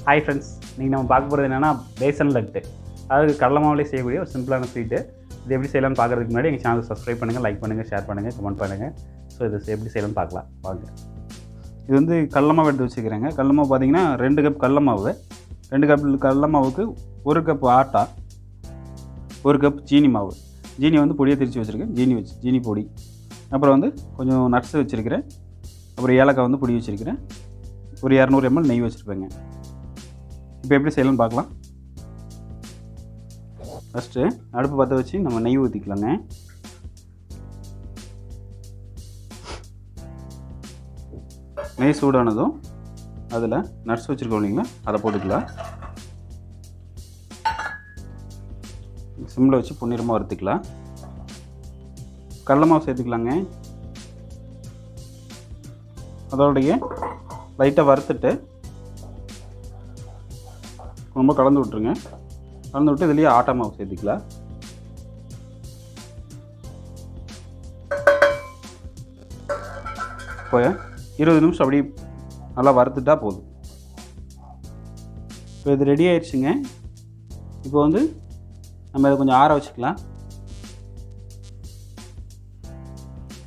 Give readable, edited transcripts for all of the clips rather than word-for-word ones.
Hi friends, நீங்கள் நம்ம பார்க்க போகிறது என்னென்னா பேசன் லட்டு. அதாவது கடலை மாவுலேயே செய்யக்கூடிய ஒரு சிம்பிளான ஸ்வீட்டு. இது எப்படி செய்யலாம்னு பார்க்குறதுக்கு முன்னாடி எங்கள் சேனல் சப்ஸ்கிரைப் பண்ணுங்கள், லைக் பண்ணுங்கள், ஷேர் பண்ணுங்கள், கமெண்ட் பண்ணுங்கள். ஸோ இது எப்படி செய்யலாம்னு பார்க்கலாம் வாங்க. இது வந்து கடலை மாவு எடுத்து வச்சுக்கிறேங்க. கடலை மாவு பார்த்தீங்கன்னா 2 கப் கடலை மாவு, 2 கப் கடலை மாவுக்கு 1 கப் ஆட்டா, 1 கப் ஜீனி மாவு. ஜீனி வந்து பொடியை திரித்து வச்சுருக்கேன், ஜீனி பொடி. அப்புறம் வந்து கொஞ்சம் நட்ஸ் வச்சுருக்கிறேன், அப்புறம் ஏலக்காய் வந்து பொடி வச்சுருக்கிறேன், ஒரு 200 ml நெய் வச்சுருப்பேங்க. இப்போ எப்படி செய்யலாம்னு பார்க்கலாம். ஃபஸ்ட்டு அடுப்பு பற்ற வச்சு நம்ம நெய் ஊற்றிக்கலாங்க. நெய் சூடானதும் அதில் நட்ஸ் வச்சுருக்கோம் இல்லைங்களா, அதை போட்டுக்கலாம். சிம்மில் வச்சு பொன்னிறமாக வறுத்துக்கலாம். கடலை மாவு சேர்த்துக்கலாங்க. அதோடைய லைட்டாக வறுத்துட்டு ரொம்ப கலந்து விட்ருங்க. கலந்து விட்டு இதுலேயே ஆட்டா மாவு சேர்த்துக்கலாம். இப்போ 20 நிமிஷம் அப்படி நல்லா வறுத்துட்டா போதும். இப்போ இது ரெடி ஆயிடுச்சுங்க. இப்போ வந்து நம்ம இதை கொஞ்சம் ஆற வச்சுக்கலாம்.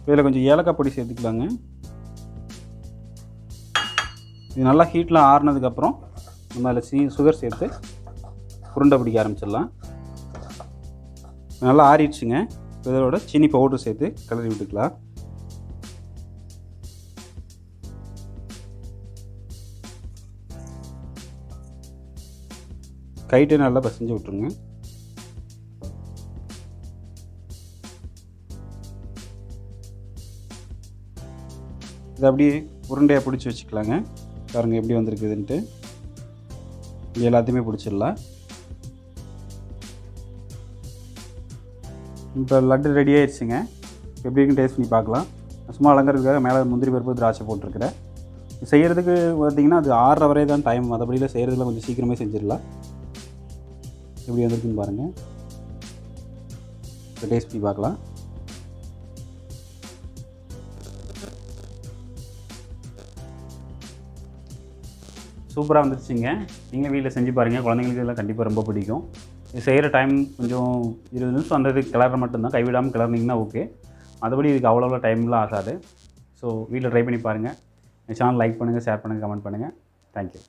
இதில் கொஞ்சம் ஏலக்காய் பொடி சேர்த்துக்கலாங்க. இது நல்லா ஹீட்டில் ஆறுனதுக்கப்புறம் நம்ம அதில் சுகர் சேர்த்து உருண்டை பிடிக்க ஆரம்பிச்சிடலாம். நல்லா ஆறிடுச்சுங்க. இதோட சீனி பவுடர் சேர்த்து கிளறி விட்டுக்கலாம். கைட்டே நல்லா பசைஞ்சு விட்டுருங்க. இதை அப்படியே உருண்டையாக பிடிச்சி வச்சுக்கலாங்க. பாருங்கள் எப்படி வந்திருக்குதுன்ட்டு. இது எல்லாத்தையுமே பிடிச்சிடலாம். இப்போ லட்டு ரெடி ஆயிடுச்சுங்க. எப்படி இருக்குன்னு டேஸ்ட் பண்ணி பார்க்கலாம். சும்மா அலங்கிறதுக்காக மேலே முந்திரி பருப்பு திராட்சை போட்டிருக்கிறேன். செய்கிறதுக்கு பார்த்திங்கன்னா அது 6:30 வரை தான் டைம். மற்றபடியில் செய்கிறதுல கொஞ்சம் சீக்கிரமே செஞ்சிடலாம். எப்படி வந்திருக்குன்னு பாருங்கள். இப்போ டேஸ்ட் பண்ணி பார்க்கலாம். சூப்பராக வந்துருச்சுங்க. நீங்கள் வீட்டில் செஞ்சு பாருங்கள். குழந்தைங்களுக்கு இதெல்லாம் கண்டிப்பாக ரொம்ப பிடிக்கும். இது செய்கிற டைம் கொஞ்சம் 20 நிமிஷம் வந்தது கிளற மட்டும்தான். கைவிடாமல் கிளறினீங்கன்னா ஓகே. மற்றபடி இதுக்கு அவ்வளோ டைம்லாம் ஆகாது. ஸோ வீட்டில் ட்ரை பண்ணி பாருங்கள். என் சேனல் லைக் பண்ணுங்கள், ஷேர் பண்ணுங்கள், கமெண்ட் பண்ணுங்கள். தேங்க்யூ.